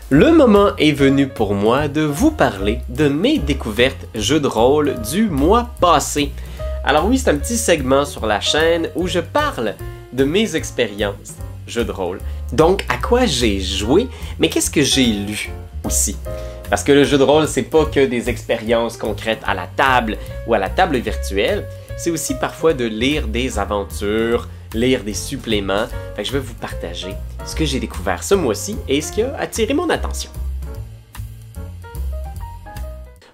Le moment est venu pour moi de vous parler de mes découvertes jeux de rôle du mois passé. Alors oui, c'est un petit segment sur la chaîne où je parle de mes expériences jeux de rôle. Donc, à quoi j'ai joué, mais qu'est-ce que j'ai lu aussi? Parce que le jeu de rôle, c'est pas que des expériences concrètes à la table ou à la table virtuelle, c'est aussi parfois de lire des aventures, lire des suppléments. Fait que je vais vous partager ce que j'ai découvert ce mois-ci et ce qui a attiré mon attention.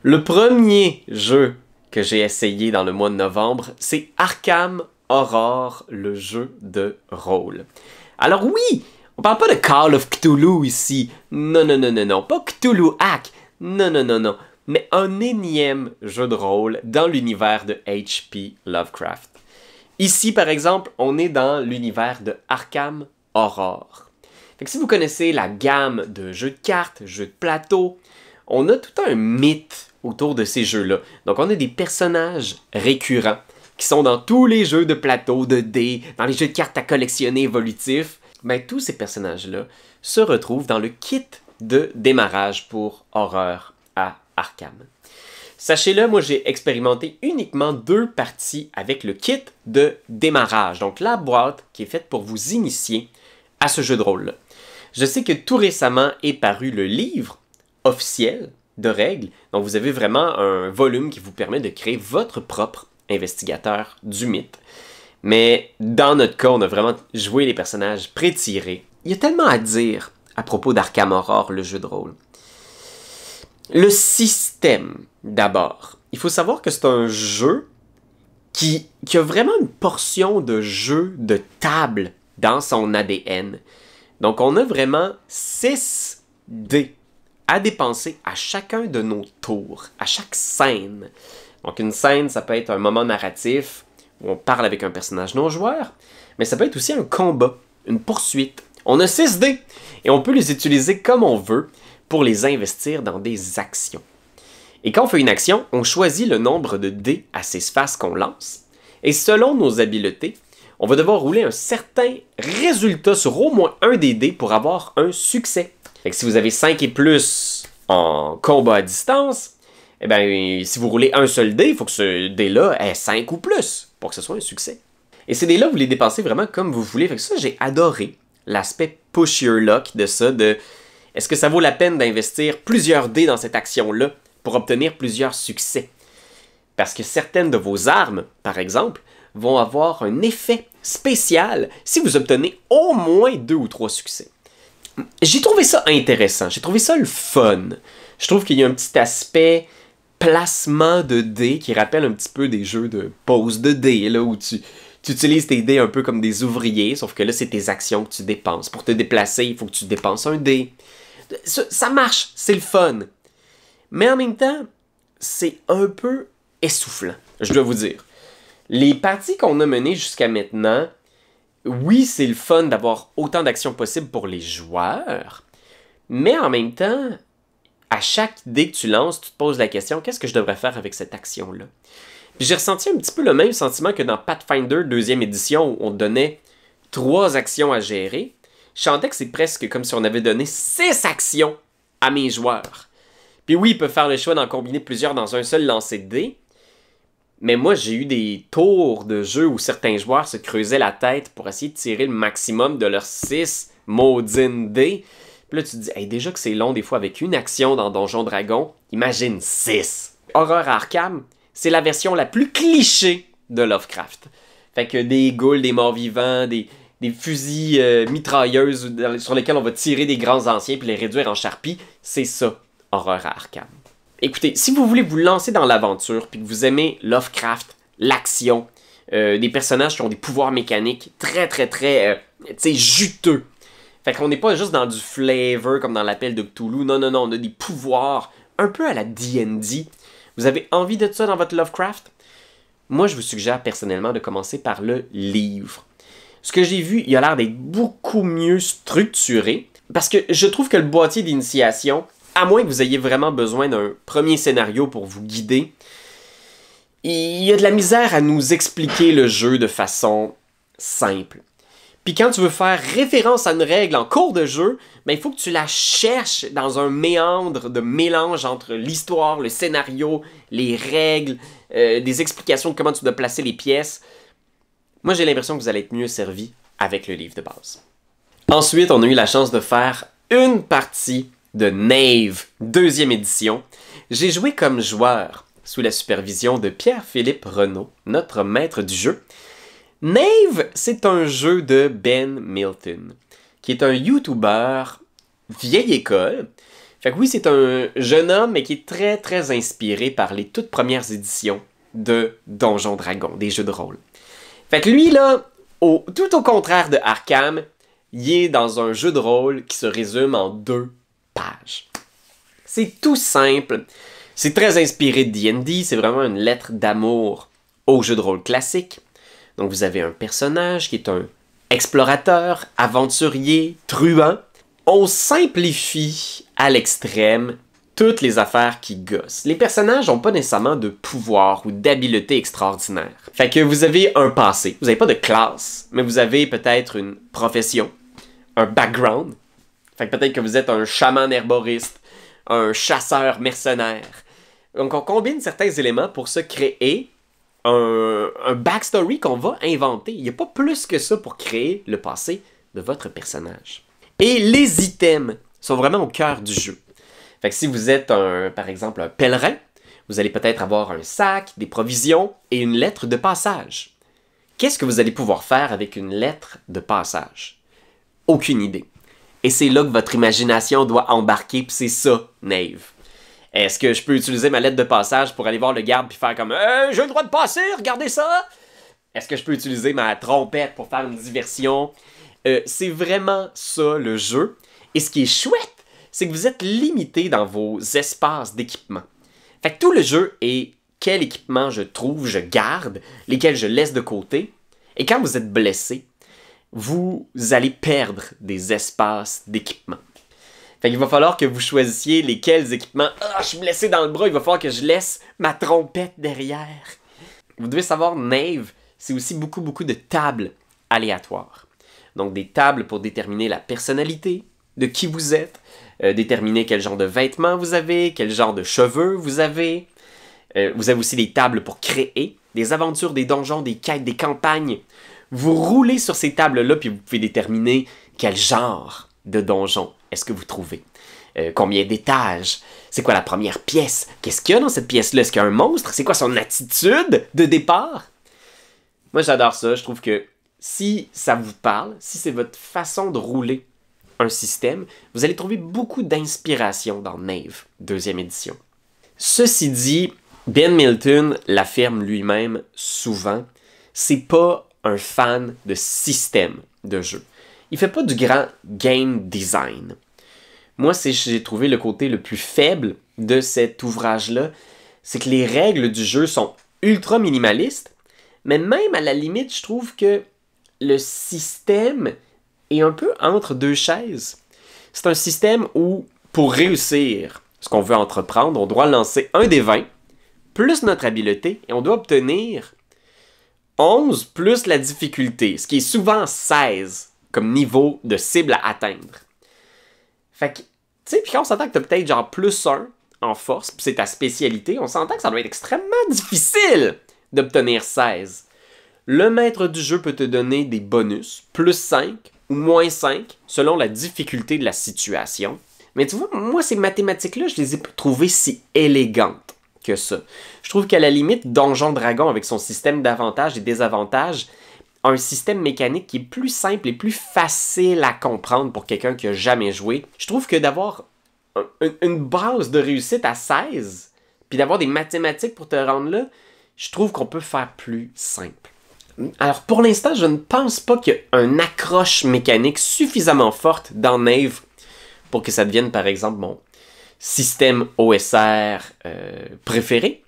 Le premier jeu que j'ai essayé dans le mois de novembre, c'est Arkham Horror, le jeu de rôle. Alors oui, on parle pas de Call of Cthulhu ici. Non, pas Cthulhu Hack. Non, mais un énième jeu de rôle dans l'univers de H.P. Lovecraft. Ici, par exemple, on est dans l'univers de Arkham Horror. Fait que si vous connaissez la gamme de jeux de cartes, jeux de plateau, on a tout un mythe autour de ces jeux-là. Donc on a des personnages récurrents qui sont dans tous les jeux de plateau, de dés, dans les jeux de cartes à collectionner évolutifs. Ben, tous ces personnages-là se retrouvent dans le kit de démarrage pour Horreur à Arkham. Sachez-le, moi j'ai expérimenté uniquement 2 parties avec le kit de démarrage, donc la boîte qui est faite pour vous initier à ce jeu de rôle-là. Je sais que tout récemment est paru le livre officiel de règles, donc vous avez vraiment un volume qui vous permet de créer votre propre investigateur du mythe. Mais dans notre cas, on a vraiment joué les personnages pré-tirés. Il y a tellement à dire à propos d'Arkham Horror, le jeu de rôle. Le système, d'abord. Il faut savoir que c'est un jeu qui a vraiment une portion de jeu de table dans son ADN. Donc on a vraiment 6 dés à dépenser à chacun de nos tours, à chaque scène. Donc une scène, ça peut être un moment narratif où on parle avec un personnage non-joueur, mais ça peut être aussi un combat, une poursuite. On a 6 dés et on peut les utiliser comme on veut pour les investir dans des actions. Et quand on fait une action, on choisit le nombre de dés à 6 faces qu'on lance, et selon nos habiletés, on va devoir rouler un certain résultat sur au moins un des dés pour avoir un succès. Fait que si vous avez 5 et plus en combat à distance, eh bien, si vous roulez un seul dé, il faut que ce dé-là ait 5 ou plus pour que ce soit un succès. Et ces dés-là, vous les dépensez vraiment comme vous voulez. Fait que ça, j'ai adoré l'aspect push your luck de ça, de est-ce que ça vaut la peine d'investir plusieurs dés dans cette action-là pour obtenir plusieurs succès? Parce que certaines de vos armes, par exemple, vont avoir un effet spécial si vous obtenez au moins 2 ou 3 succès. J'ai trouvé ça intéressant, j'ai trouvé ça le fun. Je trouve qu'il y a un petit aspect placement de dés qui rappelle un petit peu des jeux de pose de dés, là, où tu utilises tes dés un peu comme des ouvriers, sauf que là, c'est tes actions que tu dépenses. Pour te déplacer, il faut que tu dépenses un dé. Ça marche, c'est le fun. Mais en même temps, c'est un peu essoufflant, je dois vous dire. Les parties qu'on a menées jusqu'à maintenant, oui, c'est le fun d'avoir autant d'actions possibles pour les joueurs, mais en même temps, à chaque dé que tu lances, tu te poses la question, qu'est-ce que je devrais faire avec cette action-là? Puis j'ai ressenti un petit peu le même sentiment que dans Pathfinder 2e édition, où on donnait 3 actions à gérer. Je sentais que c'est presque comme si on avait donné 6 actions à mes joueurs. Puis oui, ils peuvent faire le choix d'en combiner plusieurs dans un seul lancer de dés. Mais moi, j'ai eu des tours de jeu où certains joueurs se creusaient la tête pour essayer de tirer le maximum de leurs 6 maudines dés. Puis là, tu te dis, hey, déjà que c'est long des fois avec une action dans Donjon Dragon, imagine 6. Horreur à Arkham, c'est la version la plus cliché de Lovecraft. Fait que des ghouls, des morts-vivants, des fusils mitrailleuses sur lesquels on va tirer des grands anciens puis les réduire en charpie, c'est ça, Horreur à Arkham. Écoutez, si vous voulez vous lancer dans l'aventure puis que vous aimez Lovecraft, l'action, des personnages qui ont des pouvoirs mécaniques très juteux. Fait qu'on n'est pas juste dans du flavor comme dans l'appel de Cthulhu. Non, on a des pouvoirs un peu à la D&D. Vous avez envie de ça dans votre Lovecraft? Moi, je vous suggère personnellement de commencer par le livre. Ce que j'ai vu, il a l'air d'être beaucoup mieux structuré parce que je trouve que le boîtier d'initiation, à moins que vous ayez vraiment besoin d'un premier scénario pour vous guider, il y a de la misère à nous expliquer le jeu de façon simple. Puis quand tu veux faire référence à une règle en cours de jeu, ben, il faut que tu la cherches dans un méandre de mélange entre l'histoire, le scénario, les règles, des explications de comment tu dois placer les pièces. Moi, j'ai l'impression que vous allez être mieux servi avec le livre de base. Ensuite, on a eu la chance de faire une partie de Knave, 2e édition. J'ai joué comme joueur, sous la supervision de Pierre-Philippe Renaud, notre maître du jeu. Knave, c'est un jeu de Ben Milton, qui est un YouTuber vieille école. Fait que oui, c'est un jeune homme, mais qui est très, très inspiré par les toutes premières éditions de Donjons Dragons, des jeux de rôle. Fait que lui, là, tout au contraire de Arkham, il est dans un jeu de rôle qui se résume en 2 pages. C'est tout simple. C'est très inspiré de D&D, c'est vraiment une lettre d'amour au jeu de rôle classique. Donc vous avez un personnage qui est un explorateur, aventurier, truand. On simplifie à l'extrême toutes les affaires qui gossent. Les personnages n'ont pas nécessairement de pouvoir ou d'habileté extraordinaire. Fait que vous avez un passé, vous n'avez pas de classe, mais vous avez peut-être une profession, un background. Fait que peut-être que vous êtes un chaman herboriste, un chasseur mercenaire. Donc on combine certains éléments pour se créer un backstory qu'on va inventer. Il n'y a pas plus que ça pour créer le passé de votre personnage. Et les items sont vraiment au cœur du jeu. Fait que si vous êtes, par exemple, un pèlerin, vous allez peut-être avoir un sac, des provisions et une lettre de passage. Qu'est-ce que vous allez pouvoir faire avec une lettre de passage? Aucune idée. Et c'est là que votre imagination doit embarquer, puis c'est ça, Knave. Est-ce que je peux utiliser ma lettre de passage pour aller voir le garde puis faire comme « j'ai le droit de passer, regardez ça! » Est-ce que je peux utiliser ma trompette pour faire une diversion? C'est vraiment ça, le jeu. Et ce qui est chouette, c'est que vous êtes limité dans vos espaces d'équipement. Fait que tout le jeu est quel équipement je trouve, je garde, lesquels je laisse de côté. Et quand vous êtes blessé, vous allez perdre des espaces d'équipement. Fait qu'il va falloir que vous choisissiez lesquels équipements. Ah, je suis blessé dans le bras, il va falloir que je laisse ma trompette derrière. Vous devez savoir, Knave, c'est aussi beaucoup de tables aléatoires. Donc des tables pour déterminer la personnalité de qui vous êtes, déterminer quel genre de vêtements vous avez, quel genre de cheveux vous avez. Vous avez aussi des tables pour créer des aventures, des donjons, des quêtes, des campagnes. Vous roulez sur ces tables-là, puis vous pouvez déterminer quel genre de donjon est-ce que vous trouvez. Combien d'étages? C'est quoi la première pièce? Qu'est-ce qu'il y a dans cette pièce-là? Est-ce qu'il y a un monstre? C'est quoi son attitude de départ? Moi, j'adore ça. Je trouve que si ça vous parle, si c'est votre façon de rouler un système, vous allez trouver beaucoup d'inspiration dans Knave, 2e édition. Ceci dit, Ben Milton l'affirme lui-même souvent, c'est pas un fan de système de jeu. Il fait pas du grand game design. Moi, j'ai trouvé le côté le plus faible de cet ouvrage-là, c'est que les règles du jeu sont ultra minimalistes, mais même à la limite, je trouve que le système est un peu entre deux chaises. C'est un système où, pour réussir ce qu'on veut entreprendre, on doit lancer un des 20, plus notre habileté, et on doit obtenir 11 plus la difficulté, ce qui est souvent 16 comme niveau de cible à atteindre. Fait que, tu sais, puis quand on s'entend que t'as peut-être genre plus 1 en force, puis c'est ta spécialité, on s'entend que ça doit être extrêmement difficile d'obtenir 16. Le maître du jeu peut te donner des bonus, plus 5 ou moins 5, selon la difficulté de la situation. Mais tu vois, moi, ces mathématiques-là, je les ai pas trouvées si élégantes que ça. Je trouve qu'à la limite, Donjons Dragons, avec son système d'avantages et désavantages, a un système mécanique qui est plus simple et plus facile à comprendre pour quelqu'un qui n'a jamais joué. Je trouve que d'avoir une base de réussite à 16, puis d'avoir des mathématiques pour te rendre là, je trouve qu'on peut faire plus simple. Alors pour l'instant, je ne pense pas qu'il y a une accroche mécanique suffisamment forte dans Knave pour que ça devienne par exemple mon système OSR préféré.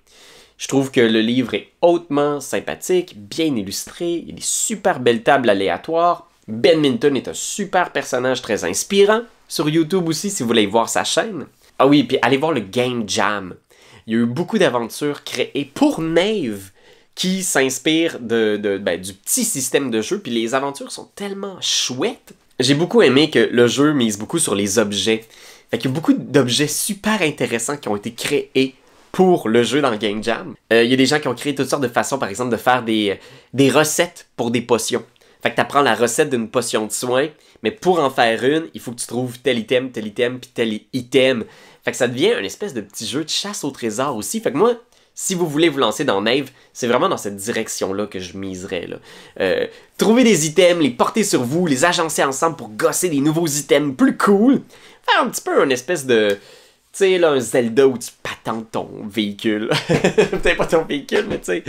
Je trouve que le livre est hautement sympathique, bien illustré, il y a des super belles tables aléatoires. Ben Milton est un super personnage très inspirant. Sur YouTube aussi, si vous voulez voir sa chaîne. Ah oui, puis allez voir le Game Jam. Il y a eu beaucoup d'aventures créées pour Knave qui s'inspire du petit système de jeu, puis les aventures sont tellement chouettes. J'ai beaucoup aimé que le jeu mise beaucoup sur les objets. Fait qu'il y a beaucoup d'objets super intéressants qui ont été créés pour le jeu dans le Game Jam. Il y a des gens qui ont créé toutes sortes de façons, par exemple, de faire des recettes pour des potions. Fait que t'apprends la recette d'une potion de soin, mais pour en faire une, il faut que tu trouves tel item, puis tel item. Fait que ça devient une espèce de petit jeu de chasse au trésor aussi. Fait que moi, si vous voulez vous lancer dans Maeve, c'est vraiment dans cette direction-là que je miserais. Là. Trouver des items, les porter sur vous, les agencer ensemble pour gosser des nouveaux items plus cool. Faire un petit peu une espèce de... Tu sais, là, un Zelda où tu patentes ton véhicule. Peut-être pas ton véhicule, mais tu sais...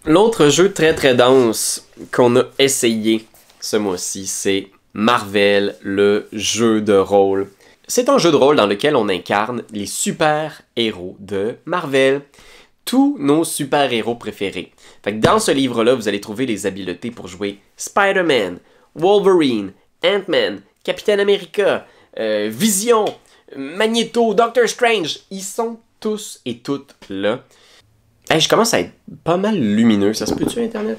L'autre jeu très très dense qu'on a essayé ce mois-ci, c'est Marvel, le jeu de rôle. C'est un jeu de rôle dans lequel on incarne les super-héros de Marvel. Tous nos super-héros préférés. Fait que dans ce livre-là, vous allez trouver les habiletés pour jouer Spider-Man, Wolverine, Ant-Man, Captain America, Vision, Magneto, Doctor Strange. Ils sont tous et toutes là. Hey, je commence à être pas mal lumineux. Ça se peut-tu, Internet?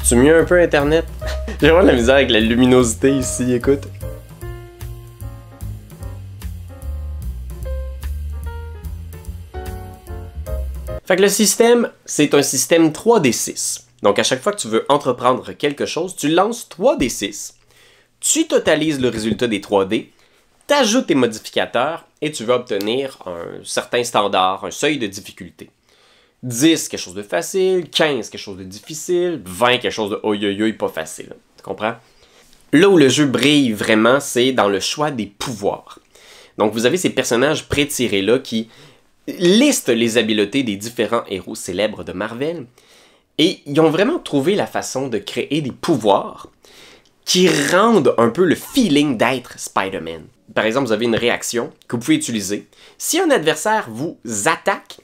Tu mieux un peu, Internet? J'ai vraiment de la misère avec la luminosité ici, écoute. Fait que le système, c'est un système 3D6. Donc à chaque fois que tu veux entreprendre quelque chose, tu lances 3D6, tu totalises le résultat des 3D, t'ajoutes tes modificateurs et tu vas obtenir un certain standard, un seuil de difficulté. 10, quelque chose de facile, 15, quelque chose de difficile, 20, quelque chose de oi, pas facile. Tu comprends? Là où le jeu brille vraiment, c'est dans le choix des pouvoirs. Donc vous avez ces personnages pré-tirés là qui listent les habiletés des différents héros célèbres de Marvel et ils ont vraiment trouvé la façon de créer des pouvoirs qui rendent un peu le feeling d'être Spider-Man. Par exemple, vous avez une réaction que vous pouvez utiliser. Si un adversaire vous attaque,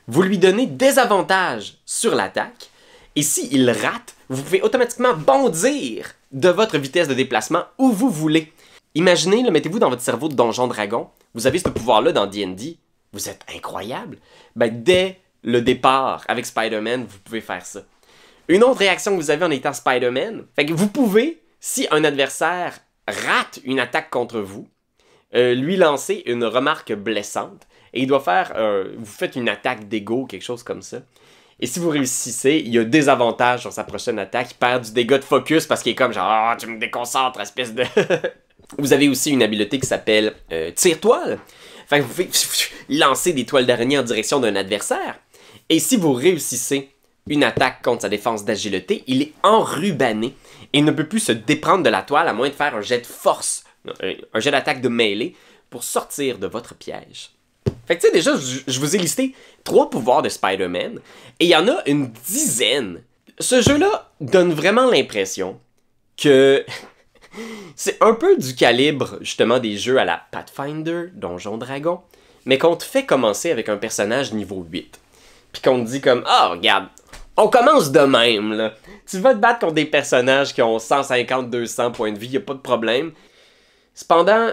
vous lui donnez des avantages sur l'attaque. Et s'il rate, vous pouvez automatiquement bondir de votre vitesse de déplacement où vous voulez. Imaginez, mettez-vous dans votre cerveau de Donjon Dragon. Vous avez ce pouvoir-là dans D&D. Vous êtes incroyable. Ben, dès le départ, avec Spider-Man, vous pouvez faire ça. Une autre réaction que vous avez en étant Spider-Man, fait que vous pouvez, si un adversaire rate une attaque contre vous, lui lancer une remarque blessante et il doit faire, vous faites une attaque d'ego, quelque chose comme ça. Et si vous réussissez, il y a des avantages sur sa prochaine attaque, il perd du dégât de focus parce qu'il est comme genre, ah, tu me déconcentres, espèce de... Vous avez aussi une habileté qui s'appelle tire-toile. Fait que vous pouvez lancer des toiles d'araignée en direction d'un adversaire. Et si vous réussissez une attaque contre sa défense d'agilité, il est enrubanné et ne peut plus se déprendre de la toile à moins de faire un jet de force, un jet d'attaque de mêlée pour sortir de votre piège. Fait que tu sais, déjà, je vous ai listé 3 pouvoirs de Spider-Man et il y en a une dizaine. Ce jeu-là donne vraiment l'impression que c'est un peu du calibre, justement, des jeux à la Pathfinder, Donjon Dragon, mais qu'on te fait commencer avec un personnage niveau 8. Puis qu'on te dit comme, ah, regarde, on commence de même, là. Tu vas te battre contre des personnages qui ont 150-200 points de vie, y a pas de problème. Cependant,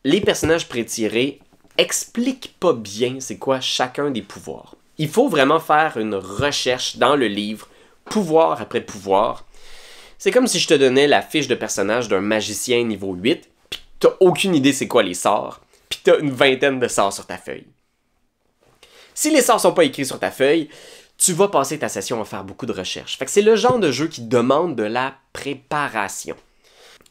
les personnages pré-tirés expliquent pas bien c'est quoi chacun des pouvoirs. Il faut vraiment faire une recherche dans le livre, pouvoir après pouvoir. C'est comme si je te donnais la fiche de personnage d'un magicien niveau 8, pis t'as aucune idée c'est quoi les sorts, pis t'as une vingtaine de sorts sur ta feuille. Si les sorts sont pas écrits sur ta feuille, tu vas passer ta session à faire beaucoup de recherches. Fait que c'est le genre de jeu qui demande de la préparation.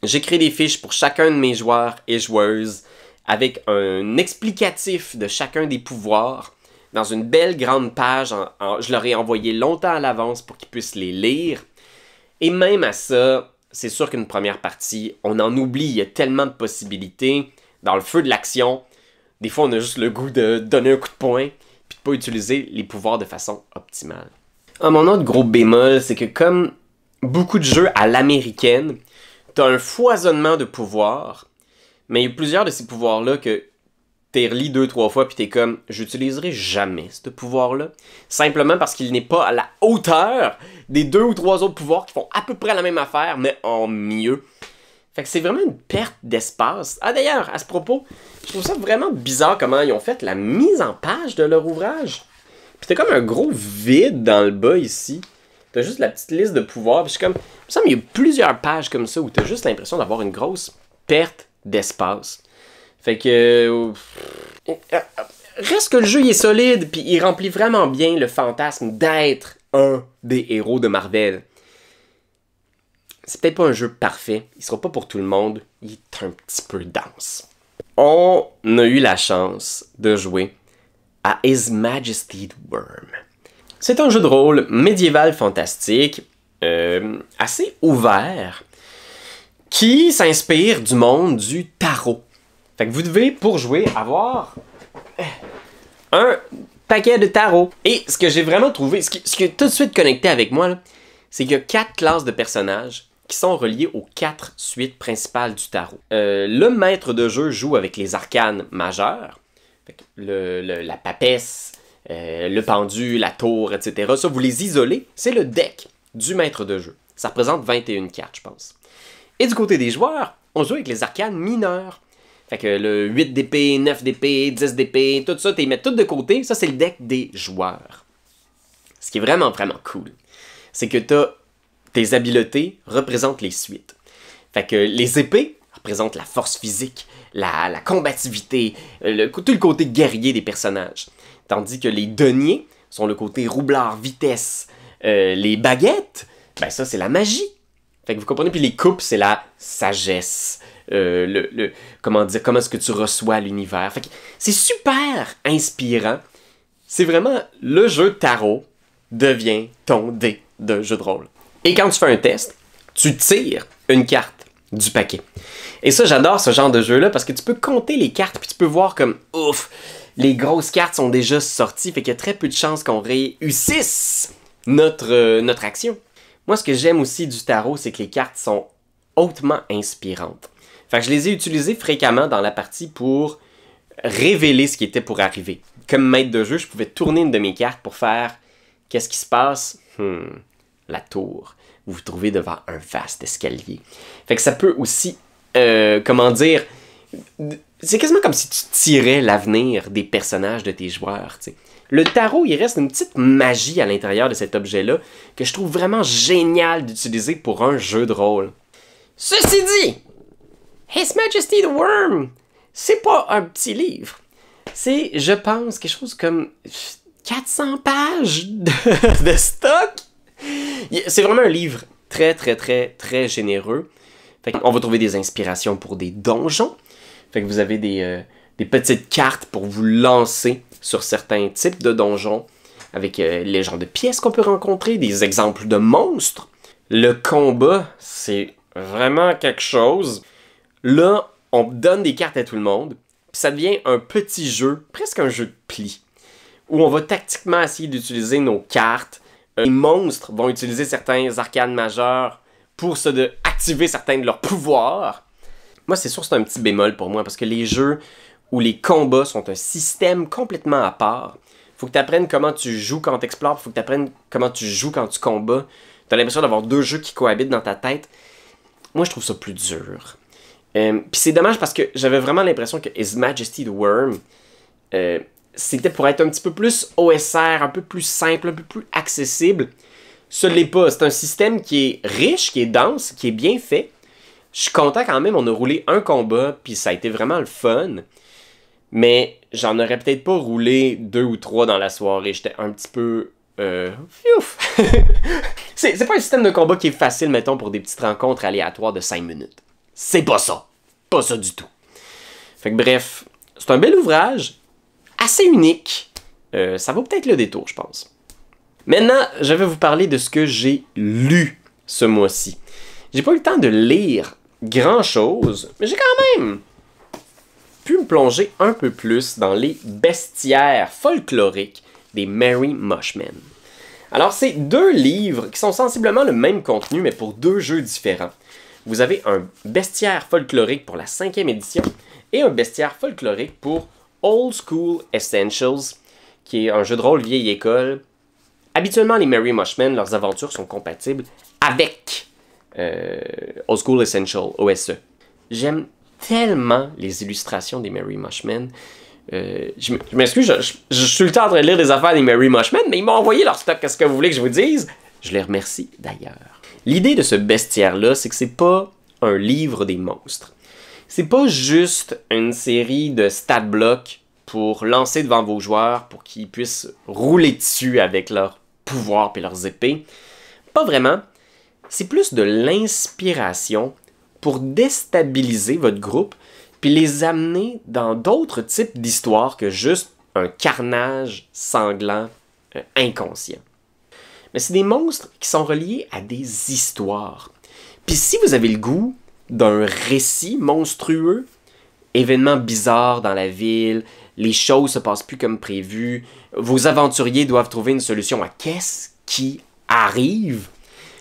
J'écris des fiches pour chacun de mes joueurs et joueuses avec un explicatif de chacun des pouvoirs dans une belle grande page. Je leur ai envoyé longtemps à l'avance pour qu'ils puissent les lire. Et même à ça, c'est sûr qu'une première partie, on en oublie, il y a tellement de possibilités. Dans le feu de l'action, des fois on a juste le goût de donner un coup de poing puis de pas utiliser les pouvoirs de façon optimale. Mon autre gros bémol, c'est que comme beaucoup de jeux à l'américaine, t'as un foisonnement de pouvoirs, mais il y a plusieurs de ces pouvoirs-là que t'es relis 2-3 fois puis t'es comme, j'utiliserai jamais ce pouvoir-là, simplement parce qu'il n'est pas à la hauteur des 2 ou 3 autres pouvoirs qui font à peu près la même affaire, mais en mieux. Fait que c'est vraiment une perte d'espace. Ah d'ailleurs, à ce propos, Je trouve ça vraiment bizarre comment ils ont fait la mise en page de leur ouvrage. Puis t'as comme un gros vide dans le bas ici. T'as juste la petite liste de pouvoirs. Puis je suis comme... Il me semble qu'il y a plusieurs pages comme ça où t'as juste l'impression d'avoir une grosse perte d'espace. Fait que... reste que le jeu il est solide, puis il remplit vraiment bien le fantasme d'être un des héros de Marvel. C'est peut-être pas un jeu parfait, il sera pas pour tout le monde, il est un petit peu dense. On a eu la chance de jouer à His Majesty the Worm. C'est un jeu de rôle médiéval fantastique, assez ouvert, qui s'inspire du monde du tarot. Fait que vous devez, pour jouer, avoir un paquet de tarots. Et ce que j'ai vraiment trouvé, ce qui est tout de suite connecté avec moi, c'est qu'il y a 4 classes de personnages qui sont reliés aux 4 suites principales du tarot. Le maître de jeu joue avec les arcanes majeurs, fait que la papesse, le pendu, la tour, etc. Ça, vous les isolez, c'est le deck du maître de jeu. Ça représente 21 cartes, je pense. Et du côté des joueurs, on joue avec les arcanes mineures. Fait que le 8 d'épée, 9 d'épée, 10 d'épée, tout ça, tu les mets tout de côté. Ça, c'est le deck des joueurs. Ce qui est vraiment, vraiment cool, c'est que tes habiletés représentent les suites. Fait que les épées représentent la force physique, la combativité, tout le côté guerrier des personnages. Tandis que les deniers sont le côté roublard, vitesse. Les baguettes, ben ça, c'est la magie. Fait que vous comprenez, puis les coupes, c'est la sagesse. Comment est-ce que tu reçois l'univers. Fait que c'est super inspirant. C'est vraiment le jeu tarot devient ton dé de jeu de rôle. Et quand tu fais un test, tu tires une carte du paquet. Et ça, j'adore ce genre de jeu-là parce que tu peux compter les cartes puis tu peux voir comme ouf, les grosses cartes sont déjà sorties, fait qu'il y a très peu de chances qu'on réussisse notre action. Moi, ce que j'aime aussi du tarot, c'est que les cartes sont hautement inspirantes. Fait que je les ai utilisées fréquemment dans la partie pour révéler ce qui était pour arriver. Comme maître de jeu, je pouvais tourner une de mes cartes pour faire qu'est-ce qui se passe? La tour. Vous vous trouvez devant un vaste escalier. Fait que ça peut aussi, comment dire, c'est quasiment comme si tu tirais l'avenir des personnages de tes joueurs, t'sais. Le tarot, il reste une petite magie à l'intérieur de cet objet-là que je trouve vraiment génial d'utiliser pour un jeu de rôle. Ceci dit, His Majesty the Worm, c'est pas un petit livre. C'est, je pense, quelque chose comme 400 pages de stock. C'est vraiment un livre très, très, très, très généreux. Fait qu'on va trouver des inspirations pour des donjons. Fait que vous avez des petites cartes pour vous lancer sur certains types de donjons, avec les genres de pièces qu'on peut rencontrer, des exemples de monstres. Le combat, c'est vraiment quelque chose. Là, on donne des cartes à tout le monde, puis ça devient un petit jeu, presque un jeu de pli, où on va tactiquement essayer d'utiliser nos cartes. Les monstres vont utiliser certains arcanes majeurs pour activer certains de leurs pouvoirs. Moi, c'est sûr que c'est un petit bémol pour moi, parce que les jeux où les combats sont un système complètement à part. Faut que tu apprennes comment tu joues quand tu explores, faut que tu apprennes comment tu joues quand tu combats. Tu as l'impression d'avoir 2 jeux qui cohabitent dans ta tête. Moi, je trouve ça plus dur. Puis c'est dommage parce que j'avais vraiment l'impression que His Majesty the Worm, c'était pour être un petit peu plus OSR, un peu plus simple, un peu plus accessible. Ce l'est pas. C'est un système qui est riche, qui est dense, qui est bien fait. Je suis content quand même, on a roulé un combat, puis ça a été vraiment le fun. Mais j'en aurais peut-être pas roulé 2 ou 3 dans la soirée. J'étais un petit peu... c'est pas un système de combat qui est facile, mettons, pour des petites rencontres aléatoires de 5 minutes. C'est pas ça. Pas ça du tout. Fait que bref, c'est un bel ouvrage, assez unique. Ça vaut peut-être le détour, je pense. Maintenant, je vais vous parler de ce que j'ai lu ce mois-ci. J'ai pas eu le temps de lire grand-chose, mais j'ai quand même pu me plonger un peu plus dans les bestiaires folkloriques des Merry Mushmen. Alors, c'est 2 livres qui sont sensiblement le même contenu, mais pour 2 jeux différents. Vous avez un bestiaire folklorique pour la 5e édition et un bestiaire folklorique pour Old School Essentials, qui est un jeu de rôle vieille école. Habituellement, les Merry Mushmen, leurs aventures sont compatibles avec Old School Essential, OSE. J'aime tellement les illustrations des Merry Mushman. Je m'excuse, je suis le temps en train de lire les affaires des Merry Mushman, mais ils m'ont envoyé leur stock. Qu'est-ce que vous voulez que je vous dise? Je les remercie d'ailleurs. L'idée de ce bestiaire-là, c'est que c'est pas un livre des monstres. C'est pas juste une série de stat blocks pour lancer devant vos joueurs pour qu'ils puissent rouler dessus avec leurs pouvoirs et leurs épées. Pas vraiment. C'est plus de l'inspiration pour déstabiliser votre groupe puis les amener dans d'autres types d'histoires que juste un carnage sanglant inconscient. Mais c'est des monstres qui sont reliés à des histoires. Puis si vous avez le goût d'un récit monstrueux, événements bizarres dans la ville, les choses se passent plus comme prévu, vos aventuriers doivent trouver une solution à qu'est-ce qui arrive,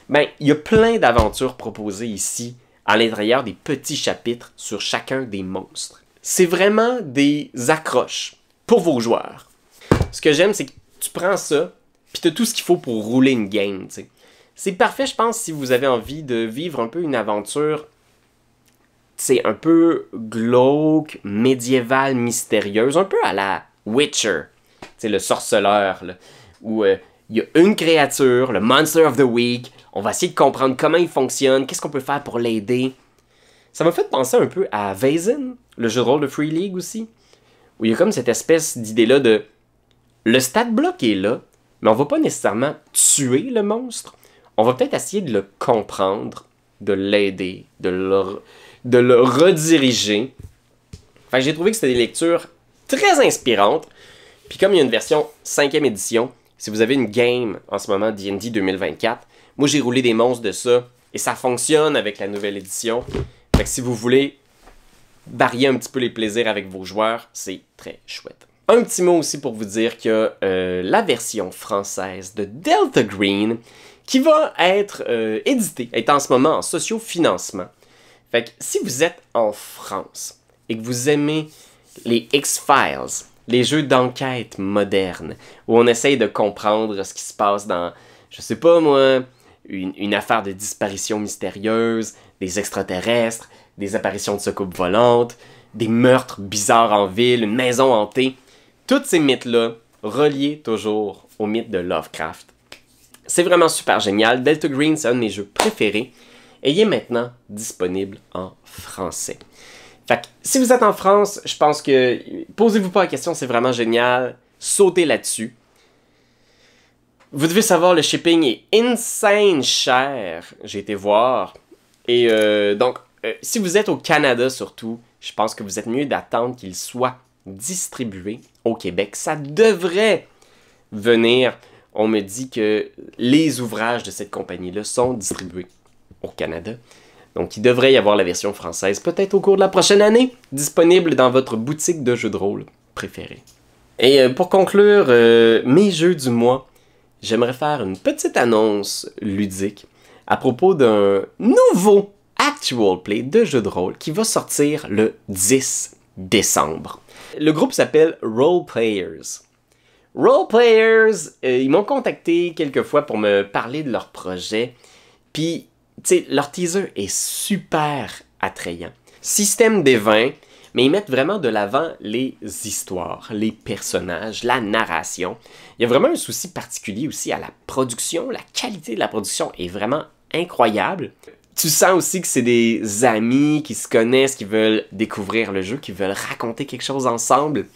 ben, il y a plein d'aventures proposées ici à l'intérieur des petits chapitres sur chacun des monstres. C'est vraiment des accroches pour vos joueurs. Ce que j'aime, c'est que tu prends ça, puis tu as tout ce qu'il faut pour rouler une game, t'sais. C'est parfait, je pense, si vous avez envie de vivre un peu une aventure, c'est un peu glauque, médiévale, mystérieuse, un peu à la Witcher, le sorceleur, là, où il y a une créature, le Monster of the Week, on va essayer de comprendre comment il fonctionne, qu'est-ce qu'on peut faire pour l'aider. Ça m'a fait penser un peu à Vaesen, le jeu de rôle de Free League aussi, où il y a comme cette espèce d'idée-là de... Le stat block est là, mais on va pas nécessairement tuer le monstre, on va peut-être essayer de le comprendre, de l'aider, de le rediriger. Fait que j'ai trouvé que c'était des lectures très inspirantes. Puis comme il y a une version 5e édition, si vous avez une game en ce moment D&D 2024, moi j'ai roulé des monstres de ça et ça fonctionne avec la nouvelle édition. Fait que si vous voulez varier un petit peu les plaisirs avec vos joueurs, c'est très chouette. Un petit mot aussi pour vous dire qu'il y a la version française de Delta Green qui va être éditée, est en ce moment en socio-financement. Fait que si vous êtes en France et que vous aimez les X-Files, les jeux d'enquête modernes, où on essaye de comprendre ce qui se passe dans, je sais pas moi, une affaire de disparition mystérieuse, des extraterrestres, des apparitions de soucoupes volantes, des meurtres bizarres en ville, une maison hantée, tous ces mythes-là reliés toujours au mythe de Lovecraft. C'est vraiment super génial. Delta Green, c'est un de mes jeux préférés. Et il est maintenant disponible en français. Fait que si vous êtes en France, je pense que posez-vous pas la question, c'est vraiment génial. Sautez là-dessus. Vous devez savoir, le shipping est insane cher. J'ai été voir. Et donc, si vous êtes au Canada surtout, je pense que vous êtes mieux d'attendre qu'il soit distribué au Québec. Ça devrait venir. On me dit que les ouvrages de cette compagnie-là sont distribués au Canada. Donc, il devrait y avoir la version française, peut-être au cours de la prochaine année, disponible dans votre boutique de jeux de rôle préférée. Et pour conclure mes jeux du mois, j'aimerais faire une petite annonce ludique à propos d'un nouveau actual play de jeu de rôle qui va sortir le 10 décembre. Le groupe s'appelle Role Players. Role Players, ils m'ont contacté quelques fois pour me parler de leur projet, puis tu sais, leur teaser est super attrayant. Système des 20, mais ils mettent vraiment de l'avant les histoires, les personnages, la narration. Il y a vraiment un souci particulier aussi à la production. La qualité de la production est vraiment incroyable. Tu sens aussi que c'est des amis qui se connaissent, qui veulent découvrir le jeu, qui veulent raconter quelque chose ensemble.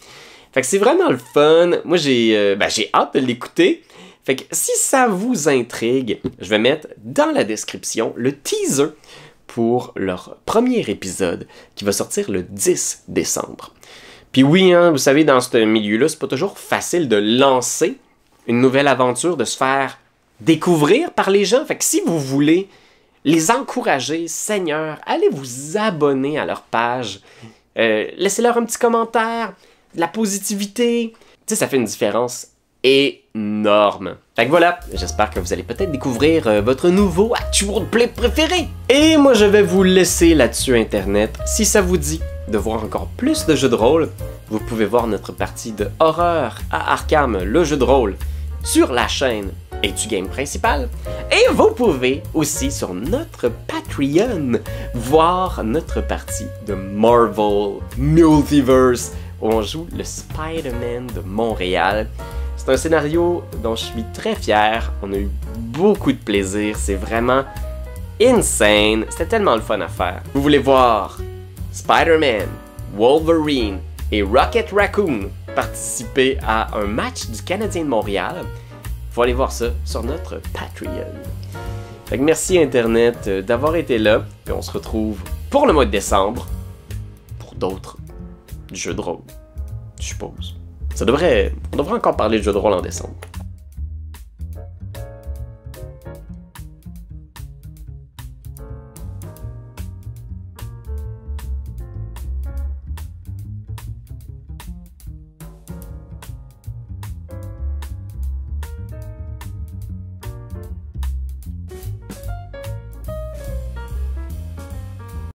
Fait que c'est vraiment le fun. Moi, j'ai hâte de l'écouter. Fait que si ça vous intrigue, je vais mettre dans la description le teaser pour leur premier épisode qui va sortir le 10 décembre. Puis oui, hein, vous savez, dans ce milieu-là, c'est pas toujours facile de lancer une nouvelle aventure, de se faire découvrir par les gens. Fait que si vous voulez les encourager, Seigneur, allez vous abonner à leur page. Laissez-leur un petit commentaire, de la positivité. Tu sais, ça fait une différence énorme. Fait que voilà, j'espère que vous allez peut-être découvrir votre nouveau actual play préféré. Et moi, je vais vous laisser là-dessus Internet. Si ça vous dit de voir encore plus de jeux de rôle, vous pouvez voir notre partie de horreur à Arkham, le jeu de rôle, sur la chaîne et du game principal. Et vous pouvez aussi sur notre Patreon voir notre partie de Marvel Multiverse où on joue le Spider-Man de Montréal. C'est un scénario dont je suis très fier, on a eu beaucoup de plaisir, c'est vraiment insane, c'était tellement le fun à faire. Vous voulez voir Spider-Man, Wolverine et Rocket Raccoon participer à un match du Canadien de Montréal? Faut aller voir ça sur notre Patreon. Fait que merci Internet d'avoir été là, et on se retrouve pour le mois de décembre pour d'autres jeux de rôle, je suppose. On devrait encore parler de jeux de rôle en décembre.